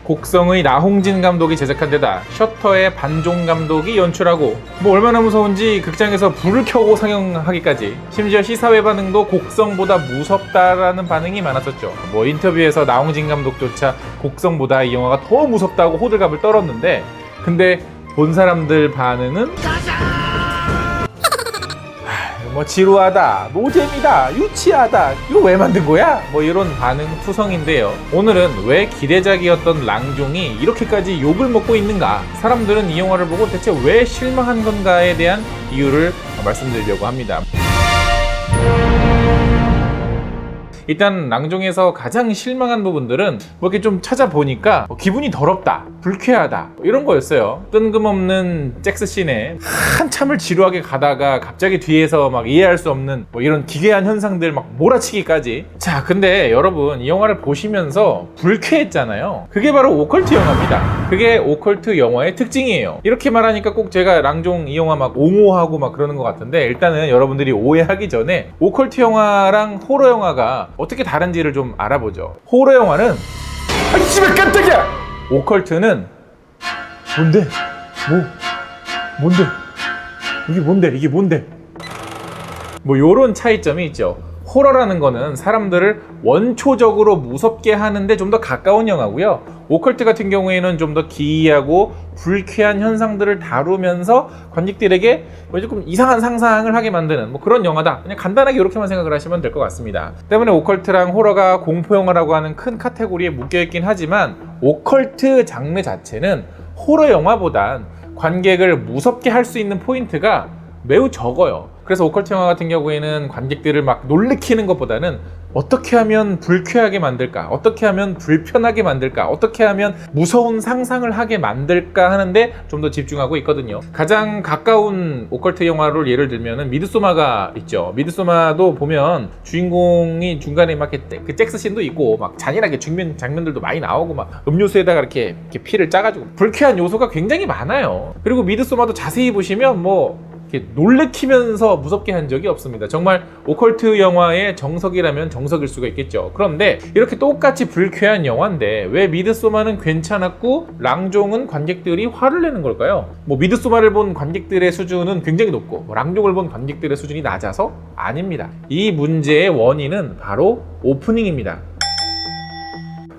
곡성의 나홍진 감독이 제작한 데다 셔터의 반종 감독이 연출하고 뭐 얼마나 무서운지 극장에서 불을 켜고 상영하기까지, 심지어 시사회 반응도 곡성보다 무섭다라는 반응이 많았었죠. 뭐 인터뷰에서 나홍진 감독조차 곡성보다 이 영화가 더 무섭다고 호들갑을 떨었는데, 근데 본 사람들 반응은 뭐 지루하다, 노잼이다, 유치하다, 이거 왜 만든 거야? 뭐 이런 반응 투성인데요. 오늘은 왜 기대작이었던 랑종이 이렇게까지 욕을 먹고 있는가, 사람들은 이 영화를 보고 대체 왜 실망한 건가에 대한 이유를 말씀드리려고 합니다. 일단 랑종에서 가장 실망한 부분들은 뭐 이렇게 좀 찾아보니까 기분이 더럽다, 불쾌하다, 이런 거였어요. 뜬금없는 잭스씬에 한참을 지루하게 가다가 갑자기 뒤에서 막 이해할 수 없는 뭐 이런 기괴한 현상들 막 몰아치기까지. 자, 근데 여러분 이 영화를 보시면서 불쾌했잖아요. 그게 바로 오컬트 영화입니다. 그게 오컬트 영화의 특징이에요. 이렇게 말하니까 꼭 제가 랑종 이 영화 막 옹호하고 막 그러는 것 같은데, 일단은 여러분들이 오해하기 전에 오컬트 영화랑 호러 영화가 어떻게 다른지를 좀 알아보죠. 호러 영화는 아이 씨발 깜짝이야! 오컬트는 뭔데? 뭔데? 이게 뭔데? 뭐 요런 차이점이 있죠. 호러라는 거는 사람들을 원초적으로 무섭게 하는데 좀 더 가까운 영화고요. 오컬트 같은 경우에는 좀 더 기이하고 불쾌한 현상들을 다루면서 관객들에게 뭐 조금 이상한 상상을 하게 만드는 뭐 그런 영화다. 그냥 간단하게 이렇게만 생각을 하시면 될 것 같습니다. 때문에 오컬트랑 호러가 공포 영화라고 하는 큰 카테고리에 묶여있긴 하지만, 오컬트 장르 자체는 호러 영화보단 관객을 무섭게 할 수 있는 포인트가 매우 적어요. 그래서 오컬트 영화 같은 경우에는 관객들을 막 놀래키는 것보다는 어떻게 하면 불쾌하게 만들까, 어떻게 하면 불편하게 만들까, 어떻게 하면 무서운 상상을 하게 만들까 하는데 좀 더 집중하고 있거든요. 가장 가까운 오컬트 영화를 예를 들면은 미드소마가 있죠. 미드소마도 보면 주인공이 중간에 막 그 잭스씬도 있고 막 잔인하게 죽는 장면들도 많이 나오고 막 음료수에다가 이렇게 피를 짜가지고 불쾌한 요소가 굉장히 많아요. 그리고 미드소마도 자세히 보시면 뭐 놀래키면서 무섭게 한 적이 없습니다. 정말 오컬트 영화의 정석이라면 정석일 수가 있겠죠. 그런데 이렇게 똑같이 불쾌한 영화인데 왜 미드소마는 괜찮았고 랑종은 관객들이 화를 내는 걸까요? 뭐 미드소마를 본 관객들의 수준은 굉장히 높고 랑종을 본 관객들의 수준이 낮아서? 아닙니다. 이 문제의 원인은 바로 오프닝입니다.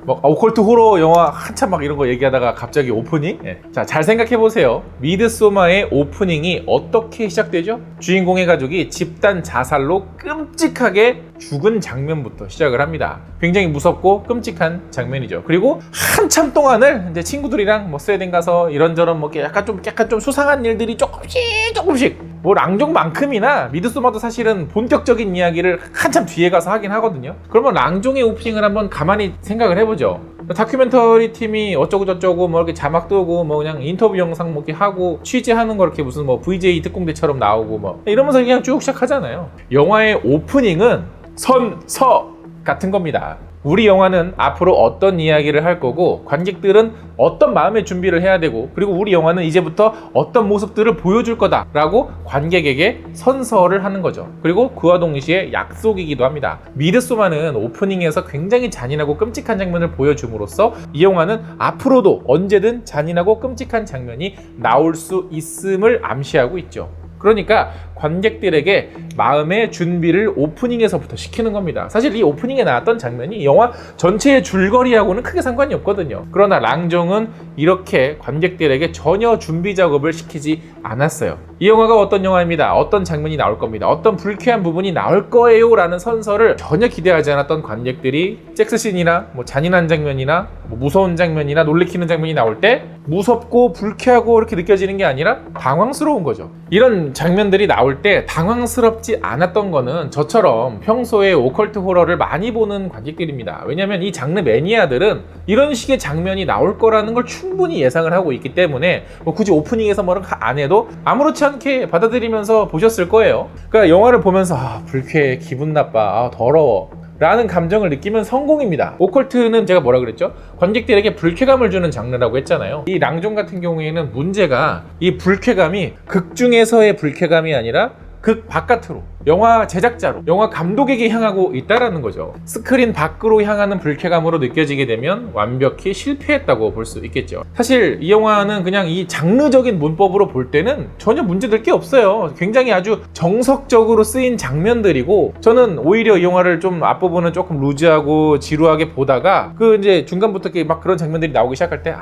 뭐 오컬트 호러 영화 한참 막 이런 거 얘기하다가 갑자기 오프닝? 네. 자, 잘 생각해보세요. 미드소마의 오프닝이 어떻게 시작되죠? 주인공의 가족이 집단 자살로 끔찍하게 죽은 장면부터 시작을 합니다. 굉장히 무섭고 끔찍한 장면이죠. 그리고 한참 동안을 이제 친구들이랑 뭐 스웨덴 가서 이런저런 뭐 약간 좀 수상한 일들이 조금씩 뭐 랑종만큼이나 미드소마도 사실은 본격적인 이야기를 한참 뒤에 가서 하긴 하거든요. 그러면 랑종의 오프닝을 한번 가만히 생각을 해보죠. 다큐멘터리 팀이 어쩌고저쩌고 뭐 이렇게 자막 뜨고 뭐 그냥 인터뷰 영상 뭐 이렇게 하고 취재하는 거 이렇게 무슨 뭐 VJ 특공대처럼 나오고 뭐 이러면서 그냥 쭉 시작하잖아요. 영화의 오프닝은 선서 같은 겁니다. 우리 영화는 앞으로 어떤 이야기를 할 거고 관객들은 어떤 마음의 준비를 해야 되고, 그리고 우리 영화는 이제부터 어떤 모습들을 보여줄 거다 라고 관객에게 선서를 하는 거죠. 그리고 그와 동시에 약속이기도 합니다. 미드소마는 오프닝에서 굉장히 잔인하고 끔찍한 장면을 보여줌으로써 이 영화는 앞으로도 언제든 잔인하고 끔찍한 장면이 나올 수 있음을 암시하고 있죠. 그러니까 관객들에게 마음의 준비를 오프닝에서부터 시키는 겁니다. 사실 이 오프닝에 나왔던 장면이 영화 전체의 줄거리하고는 크게 상관이 없거든요. 그러나 랑종은 이렇게 관객들에게 전혀 준비 작업을 시키지 않았어요. 이 영화가 어떤 영화입니다, 어떤 장면이 나올 겁니다, 어떤 불쾌한 부분이 나올 거예요 라는 선서를 전혀 기대하지 않았던 관객들이 섹스씬이나 뭐 잔인한 장면이나 뭐 무서운 장면이나 놀래키는 장면이 나올 때 무섭고 불쾌하고 이렇게 느껴지는 게 아니라 당황스러운 거죠. 이런 장면들이 나올 때 당황스럽지 않았던 거는 저처럼 평소에 오컬트 호러를 많이 보는 관객들입니다. 왜냐하면 이 장르 매니아들은 이런 식의 장면이 나올 거라는 걸 충분히 예상을 하고 있기 때문에 뭐 굳이 오프닝에서 뭐라고 안 해도 아무렇지 않게 받아들이면서 보셨을 거예요. 그러니까 영화를 보면서 불쾌해, 기분 나빠, 더러워 라는 감정을 느끼면 성공입니다. 오컬트는 제가 뭐라 그랬죠? 관객들에게 불쾌감을 주는 장르라고 했잖아요. 이 랑종 같은 경우에는 문제가 이 불쾌감이 극 중에서의 불쾌감이 아니라 극 바깥으로 영화 제작자로, 영화 감독에게 향하고 있다라는 거죠. 스크린 밖으로 향하는 불쾌감으로 느껴지게 되면 완벽히 실패했다고 볼 수 있겠죠. 사실 이 영화는 그냥 이 장르적인 문법으로 볼 때는 전혀 문제될 게 없어요. 굉장히 아주 정석적으로 쓰인 장면들이고, 저는 오히려 이 영화를 좀 앞부분은 조금 루즈하고 지루하게 보다가 그 이제 중간부터 막 그런 장면들이 나오기 시작할 때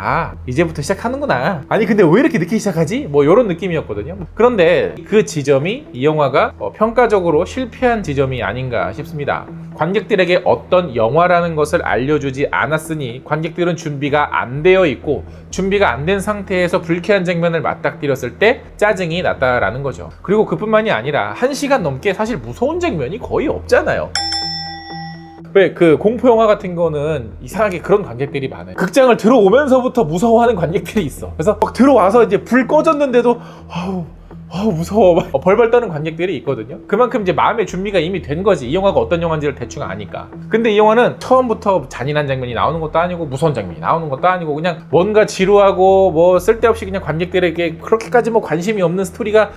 이제부터 시작하는구나, 아니 근데 왜 이렇게 늦게 시작하지? 뭐 이런 느낌이었거든요. 그런데 그 지점이 이 영화가 평가적으로 실패한 지점이 아닌가 싶습니다. 관객들에게 어떤 영화라는 것을 알려주지 않았으니 관객들은 준비가 안 되어 있고, 준비가 안 된 상태에서 불쾌한 장면을 맞닥뜨렸을 때 짜증이 났다라는 거죠. 그리고 그뿐만이 아니라 1시간 넘게 사실 무서운 장면이 거의 없잖아요. 왜 그 공포 영화 같은 거는 이상하게 그런 관객들이 많아요. 극장을 들어오면서부터 무서워하는 관객들이 있어. 그래서 막 들어와서 이제 불 꺼졌는데도 무서워 벌벌 떠는 관객들이 있거든요. 그만큼 이제 마음의 준비가 이미 된 거지. 이 영화가 어떤 영화인지를 대충 아니까. 근데 이 영화는 처음부터 잔인한 장면이 나오는 것도 아니고 무서운 장면이 나오는 것도 아니고 그냥 뭔가 지루하고 뭐 쓸데없이 그냥 관객들에게 그렇게까지 뭐 관심이 없는 스토리가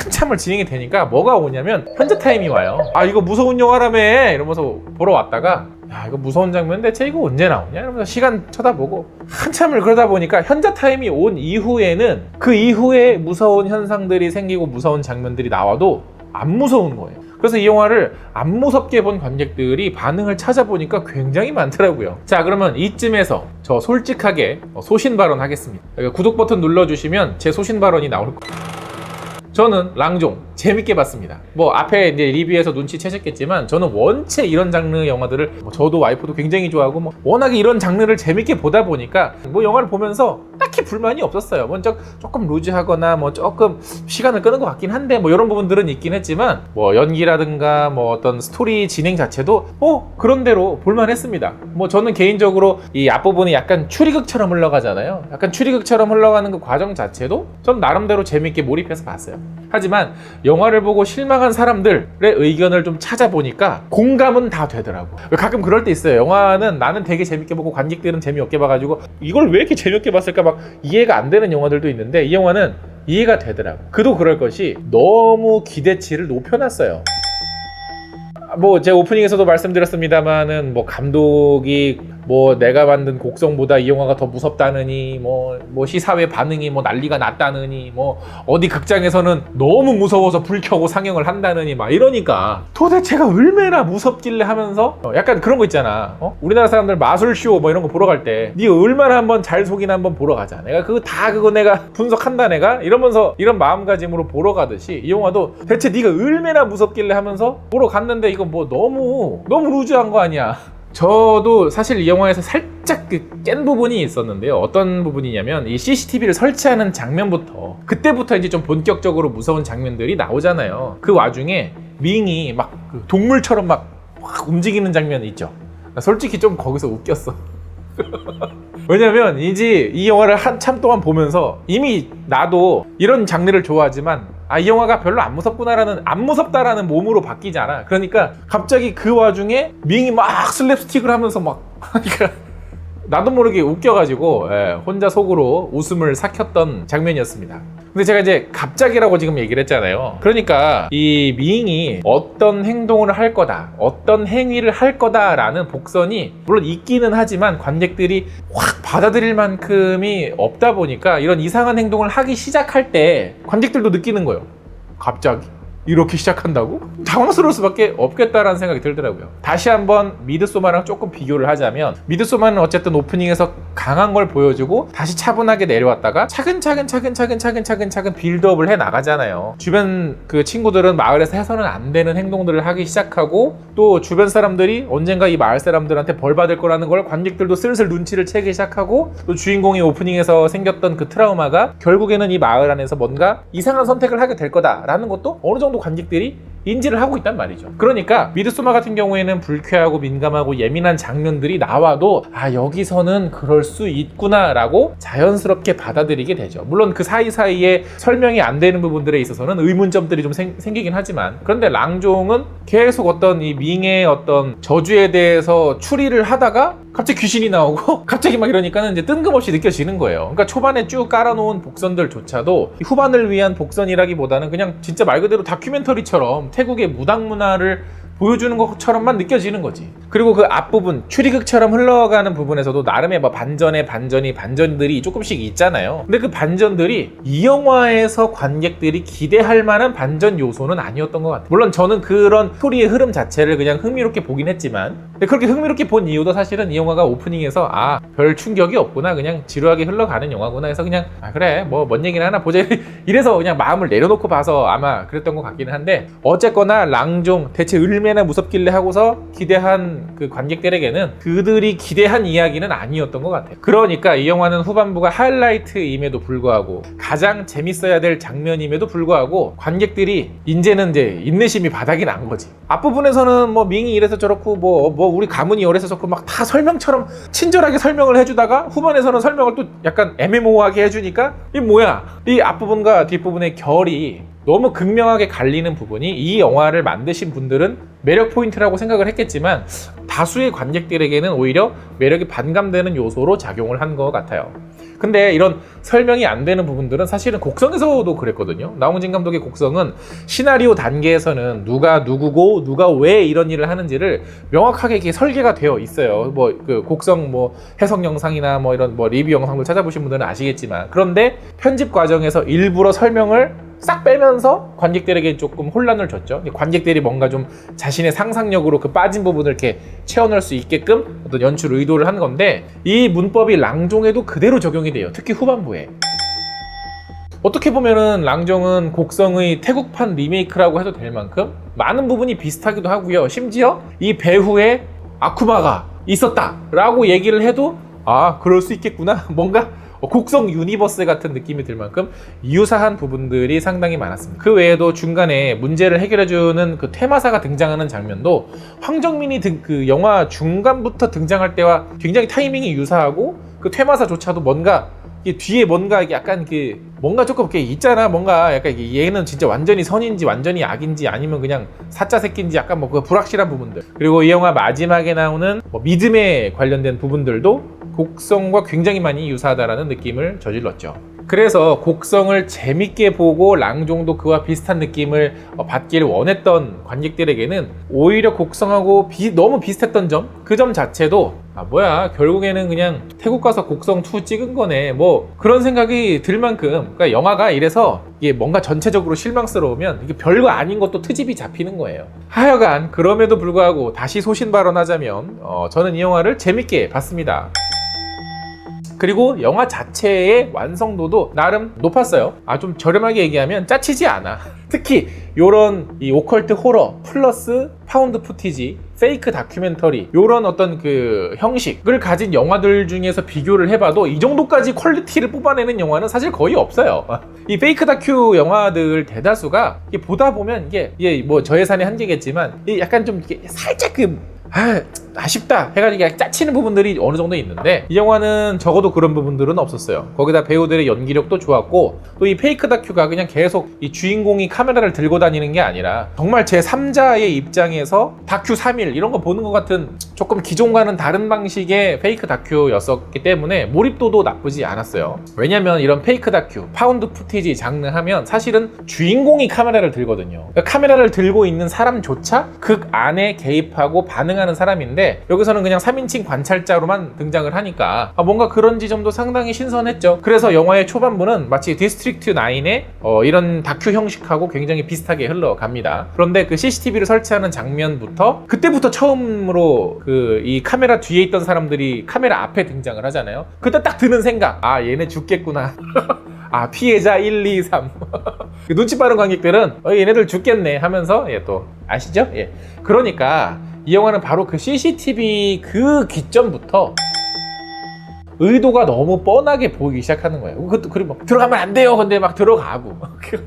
한참을 진행이 되니까 뭐가 오냐면 현자 타임이 와요. 이거 무서운 영화라며 이러면서 보러 왔다가 이거 무서운 장면 대체 이거 언제 나오냐 이러면서 시간 쳐다보고 한참을 그러다 보니까 현자 타임이 온 이후에는 그 이후에 무서운 현상들이 생기고 무서운 장면들이 나와도 안 무서운 거예요. 그래서 이 영화를 안 무섭게 본 관객들이 반응을 찾아보니까 굉장히 많더라고요. 자, 그러면 이쯤에서 저 솔직하게 소신 발언하겠습니다. 구독 버튼 눌러주시면 제 소신 발언이 나올 거예요. 저는 랑종 재밌게 봤습니다. 뭐 앞에 이제 리뷰에서 눈치채셨겠지만 저는 원체 이런 장르 영화들을 저도 와이프도 굉장히 좋아하고 워낙에 이런 장르를 재밌게 보다 보니까 영화를 보면서 딱히 불만이 없었어요. 먼저 조금 루즈하거나 조금 시간을 끄는 것 같긴 한데 이런 부분들은 있긴 했지만 연기라든가 어떤 스토리 진행 자체도 그런대로 볼만했습니다. 저는 개인적으로 이 앞부분이 약간 추리극처럼 흘러가잖아요. 약간 추리극처럼 흘러가는 그 과정 자체도 전 나름대로 재밌게 몰입해서 봤어요. 하지만 영화를 보고 실망한 사람들의 의견을 좀 찾아보니까 공감은 다 되더라고. 가끔 그럴 때 있어요. 영화는 나는 되게 재밌게 보고 관객들은 재미없게 봐가지고 이걸 왜 이렇게 재미없게 봤을까 이해가 안 되는 영화들도 있는데 이 영화는 이해가 되더라고. 그도 그럴 것이 너무 기대치를 높여놨어요. 제가 오프닝에서도 말씀드렸습니다만은 감독이 내가 만든 곡성보다 이 영화가 더 무섭다느니 시사회 반응이 난리가 났다느니 어디 극장에서는 너무 무서워서 불 켜고 상영을 한다느니 이러니까 도대체가 얼마나 무섭길래 하면서 약간 그런 거 있잖아. 우리나라 사람들 마술쇼 이런 거 보러 갈 때 니 얼마나 한번 잘 속이나 한번 보러 가자. 내가 그거 내가 분석한다 내가 이러면서 이런 마음가짐으로 보러 가듯이 이 영화도 대체 니가 얼마나 무섭길래 하면서 보러 갔는데 이거 너무 루즈한 거 아니야. 저도 사실 이 영화에서 살짝 깬 부분이 있었는데요. 어떤 부분이냐면 이 CCTV를 설치하는 장면부터 그때부터 이제 좀 본격적으로 무서운 장면들이 나오잖아요. 그 와중에 밍이 동물처럼 움직이는 장면이 있죠. 솔직히 좀 거기서 웃겼어. 왜냐면 이제 이 영화를 한참 동안 보면서 이미 나도 이런 장르를 좋아하지만 이 영화가 별로 안 무섭다라는 몸으로 바뀌잖아. 그러니까 갑자기 그 와중에 밍이 슬랩스틱을 하면서 그러니까 나도 모르게 웃겨가지고 혼자 속으로 웃음을 삭혔던 장면이었습니다. 근데 제가 이제 갑자기라고 지금 얘기를 했잖아요. 그러니까 이 밍이 어떤 행동을 할 거다, 어떤 행위를 할 거다라는 복선이 물론 있기는 하지만 관객들이 확 받아들일 만큼이 없다 보니까 이런 이상한 행동을 하기 시작할 때 관객들도 느끼는 거예요. 갑자기 이렇게 시작한다고? 당황스러울 수밖에 없겠다라는 생각이 들더라고요. 다시 한번 미드소마랑 조금 비교를 하자면 미드소마는 어쨌든 오프닝에서 강한 걸 보여주고 다시 차분하게 내려왔다가 차근차근 빌드업을 해 나가잖아요. 주변 그 친구들은 마을에서 해서는 안 되는 행동들을 하기 시작하고 또 주변 사람들이 언젠가 이 마을 사람들한테 벌 받을 거라는 걸 관객들도 슬슬 눈치를 채기 시작하고 또 주인공이 오프닝에서 생겼던 그 트라우마가 결국에는 이 마을 안에서 뭔가 이상한 선택을 하게 될 거다라는 것도 어느 정도 관객들이 인지를 하고 있단 말이죠. 그러니까 미드소마 같은 경우에는 불쾌하고 민감하고 예민한 장면들이 나와도 여기서는 그럴 수 있구나 라고 자연스럽게 받아들이게 되죠. 물론 그 사이사이에 설명이 안 되는 부분들에 있어서는 의문점들이 좀 생기긴 하지만, 그런데 랑종은 계속 어떤 이 밍의 어떤 저주에 대해서 추리를 하다가 갑자기 귀신이 나오고 갑자기 막 이러니까는 이제 뜬금없이 느껴지는 거예요. 그러니까 초반에 쭉 깔아놓은 복선들조차도 후반을 위한 복선이라기보다는 그냥 진짜 말 그대로 다큐멘터리처럼 태국의 무당 문화를 보여주는 것처럼만 느껴지는 거지. 그리고 그 앞부분 추리극처럼 흘러가는 부분에서도 나름의 뭐 반전들이 조금씩 있잖아요. 근데 그 반전들이 이 영화에서 관객들이 기대할 만한 반전 요소는 아니었던 것 같아요. 물론 저는 그런 스토리의 흐름 자체를 그냥 흥미롭게 보긴 했지만, 근데 그렇게 흥미롭게 본 이유도 사실은 이 영화가 오프닝에서 별 충격이 없구나, 그냥 지루하게 흘러가는 영화구나 해서 그냥 그래 뭐 뭔 얘기나 하나 보자 이래서 그냥 마음을 내려놓고 봐서 아마 그랬던 것 같기는 한데, 어쨌거나 랑종 대체 얼마나 무섭길래 하고서 기대한 그 관객들에게는 그들이 기대한 이야기는 아니었던 것 같아요. 그러니까 이 영화는 후반부가 하이라이트임에도 불구하고 가장 재밌어야 될 장면임에도 불구하고 관객들이 이제는 이제 인내심이 바닥이 난 거지. 앞부분에서는 뭐 밍이 이래서 저렇고 뭐 우리 가문이 이래서 저렇고 막 다 설명처럼 친절하게 설명을 해주다가 후반에서는 설명을 또 약간 애매모호하게 해주니까 이 뭐야, 이 앞부분과 뒷부분의 결이 너무 극명하게 갈리는 부분이 이 영화를 만드신 분들은 매력 포인트라고 생각을 했겠지만 다수의 관객들에게는 오히려 매력이 반감되는 요소로 작용을 한 것 같아요. 근데 이런 설명이 안 되는 부분들은 사실은 곡성에서도 그랬거든요. 나홍진 감독의 곡성은 시나리오 단계에서는 누가 누구고 누가 왜 이런 일을 하는지를 명확하게 이렇게 설계가 되어 있어요. 뭐 그 곡성 뭐 해석 영상이나 뭐 이런 뭐 리뷰 영상을 찾아보신 분들은 아시겠지만, 그런데 편집 과정에서 일부러 설명을 싹 빼면서 관객들에게 조금 혼란을 줬죠. 관객들이 뭔가 좀 자신의 상상력으로 그 빠진 부분을 이렇게 채워넣을 수 있게끔 어떤 연출 의도를 한 건데, 이 문법이 랑종에도 그대로 적용이 돼요. 특히 후반부에. 어떻게 보면은 랑종은 곡성의 태국판 리메이크라고 해도 될 만큼 많은 부분이 비슷하기도 하고요. 심지어 이 배후에 아쿠마가 있었다라고 얘기를 해도 그럴 수 있겠구나, 뭔가 곡성 유니버스 같은 느낌이 들 만큼 유사한 부분들이 상당히 많았습니다. 그 외에도 중간에 문제를 해결해주는 그 퇴마사가 등장하는 장면도 황정민이 그 영화 중간부터 등장할 때와 굉장히 타이밍이 유사하고, 그 퇴마사조차도 뭔가 이게 뒤에 뭔가 약간 뭔가 조금 이렇게 있잖아. 뭔가 약간 얘는 진짜 완전히 선인지 완전히 악인지 아니면 그냥 사짜 새끼인지 약간 뭐 그 불확실한 부분들. 그리고 이 영화 마지막에 나오는 뭐 믿음에 관련된 부분들도 곡성과 굉장히 많이 유사하다라는 느낌을 저질렀죠. 그래서 곡성을 재밌게 보고 랑종도 그와 비슷한 느낌을 받기를 원했던 관객들에게는 오히려 곡성하고 너무 비슷했던 점, 그 점 자체도 뭐야 결국에는 그냥 태국 가서 곡성2 찍은 거네 뭐 그런 생각이 들 만큼, 그러니까 영화가 이래서 이게 뭔가 전체적으로 실망스러우면 이게 별거 아닌 것도 트집이 잡히는 거예요. 하여간 그럼에도 불구하고 다시 소신 발언하자면 저는 이 영화를 재밌게 봤습니다. 그리고 영화 자체의 완성도도 나름 높았어요. 좀 저렴하게 얘기하면 짜치지 않아. 특히 요런 이 오컬트 호러 플러스 파운드 푸티지, 페이크 다큐멘터리, 요런 어떤 그 형식을 가진 영화들 중에서 비교를 해봐도 이 정도까지 퀄리티를 뽑아내는 영화는 사실 거의 없어요. 이 페이크 다큐 영화들 대다수가 보다 보면 이게 뭐 저예산의 한계겠지만 약간 좀 이렇게 살짝 아쉽다 해가지고 짜치는 부분들이 어느 정도 있는데, 이 영화는 적어도 그런 부분들은 없었어요. 거기다 배우들의 연기력도 좋았고, 또 이 페이크 다큐가 그냥 계속 이 주인공이 카메라를 들고 다니는 게 아니라 정말 제3자의 입장에서 다큐 3일 이런 거 보는 것 같은 조금 기존과는 다른 방식의 페이크 다큐였었기 때문에 몰입도도 나쁘지 않았어요. 왜냐면 이런 페이크 다큐, 파운드 푸티지 장르 하면 사실은 주인공이 카메라를 들거든요. 그러니까 카메라를 들고 있는 사람조차 극 안에 개입하고 반응하는 사람인데, 여기서는 그냥 3인칭 관찰자로만 등장을 하니까 뭔가 그런 지점도 상당히 신선했죠. 그래서 영화의 초반부는 마치 디스트릭트 9의 이런 다큐 형식하고 굉장히 비슷하게 흘러갑니다. 그런데 그 CCTV를 설치하는 장면부터, 그때부터 처음으로 이 카메라 뒤에 있던 사람들이 카메라 앞에 등장을 하잖아요. 그때 딱 드는 생각, 얘네 죽겠구나. 피해자 1, 2, 3. 눈치 빠른 관객들은 얘네들 죽겠네 하면서 또 아시죠? 그러니까 이 영화는 바로 그 CCTV 그 기점부터 의도가 너무 뻔하게 보이기 시작하는 거예요. 그것도 그리고 막 들어가면 안 돼요. 근데 막 들어가고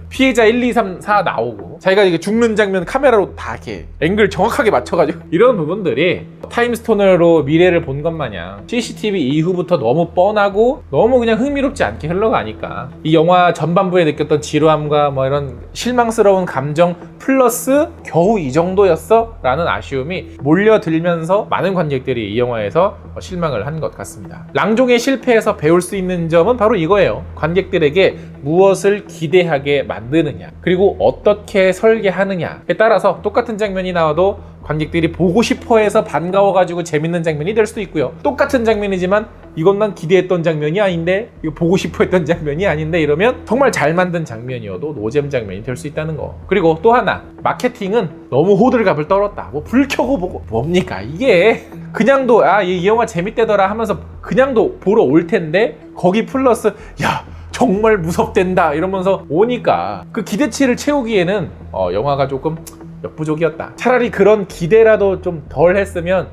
피해자 1, 2, 3, 4 나오고 자기가 이게 죽는 장면 카메라로 다 이렇게 앵글 정확하게 맞춰가지고 이런 부분들이 타임스토너로 미래를 본 것 마냥 CCTV 이후부터 너무 뻔하고 너무 그냥 흥미롭지 않게 흘러가니까 이 영화 전반부에 느꼈던 지루함과 뭐 이런 실망스러운 감정 플러스 겨우 이 정도였어? 라는 아쉬움이 몰려들면서 많은 관객들이 이 영화에서 실망을 한 것 같습니다. 랑종의 실패에서 배울 수 있는 점은 바로 이거예요. 관객들에게 무엇을 기대하게 만드느냐 그리고 어떻게 설계하느냐에 따라서 똑같은 장면이 나와도 관객들이 보고 싶어해서 반가워가지고 재밌는 장면이 될 수도 있고요. 똑같은 장면이지만 이건 난 기대했던 장면이 아닌데 이거 보고 싶어했던 장면이 아닌데 이러면 정말 잘 만든 장면이어도 노잼 장면이 될 수 있다는 거. 그리고 또 하나 마케팅은 너무 호들갑을 떨었다. 뭐 불 켜고 보고 뭡니까 이게 그냥도 이 영화 재밌대더라 하면서 그냥도 보러 올 텐데 거기 플러스 야 정말 무섭댄다 이러면서 오니까 그 기대치를 채우기에는 영화가 조금 역부족이었다. 차라리 그런 기대라도 좀 덜 했으면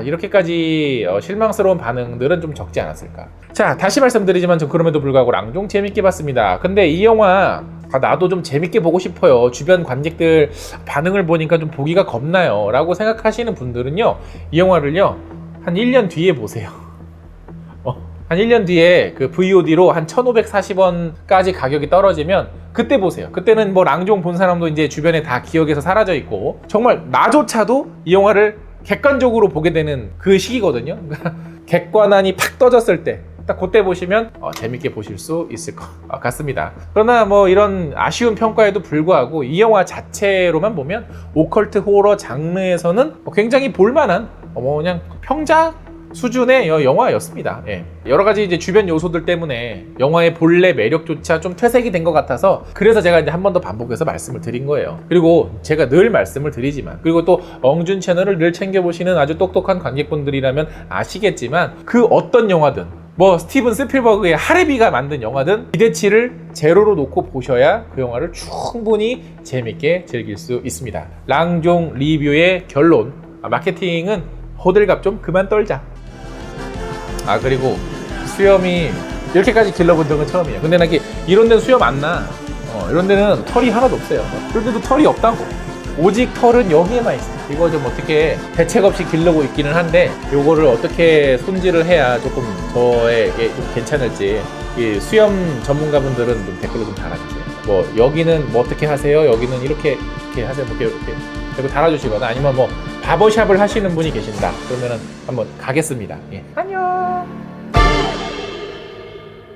이렇게까지 실망스러운 반응들은 좀 적지 않았을까. 자, 다시 말씀드리지만 전 그럼에도 불구하고 랑종 재밌게 봤습니다. 근데 이 영화 나도 좀 재밌게 보고 싶어요. 주변 관객들 반응을 보니까 좀 보기가 겁나요 라고 생각하시는 분들은요 이 영화를요 한 1년 뒤에 보세요. 한 1년 뒤에 그 VOD로 한 1,540원까지 가격이 떨어지면 그때 보세요. 그때는 뭐 랑종 본 사람도 이제 주변에 다 기억에서 사라져 있고 정말 나조차도 이 영화를 객관적으로 보게 되는 그 시기거든요. 객관안이 팍 떠졌을 때 딱 그때 보시면 재밌게 보실 수 있을 것 같습니다. 그러나 뭐 이런 아쉬운 평가에도 불구하고 이 영화 자체로만 보면 오컬트 호러 장르에서는 굉장히 볼만한 그냥 평작 수준의 영화였습니다. 예. 여러 가지 이제 주변 요소들 때문에 영화의 본래 매력조차 좀 퇴색이 된 것 같아서 그래서 제가 이제 한 번 더 반복해서 말씀을 드린 거예요. 그리고 제가 늘 말씀을 드리지만 그리고 또 엉준 채널을 늘 챙겨보시는 아주 똑똑한 관객분들이라면 아시겠지만 그 어떤 영화든 뭐 스티븐 스필버그의 하레비가 만든 영화든 기대치를 제로로 놓고 보셔야 그 영화를 충분히 재밌게 즐길 수 있습니다. 랑종 리뷰의 결론 마케팅은 호들갑 좀 그만 떨자. 그리고 수염이 이렇게까지 길러본 적은 처음이에요. 근데 나 이런 데는 수염 안 나. 이런 데는 털이 하나도 없어요. 이런 데도 털이 없다고. 오직 털은 여기에만 있어. 이거 좀 어떻게 대책 없이 기르고 있기는 한데 요거를 어떻게 손질을 해야 조금 저에게 좀 괜찮을지 이 수염 전문가분들은 좀 댓글로 좀 달아주세요. 뭐 여기는 뭐 어떻게 하세요? 여기는 이렇게 하세요. 뭐 이렇게 그리고 달아주시거나 아니면 뭐 바버샵을 하시는 분이 계신다 그러면은 한번 가겠습니다. 예. 안녕.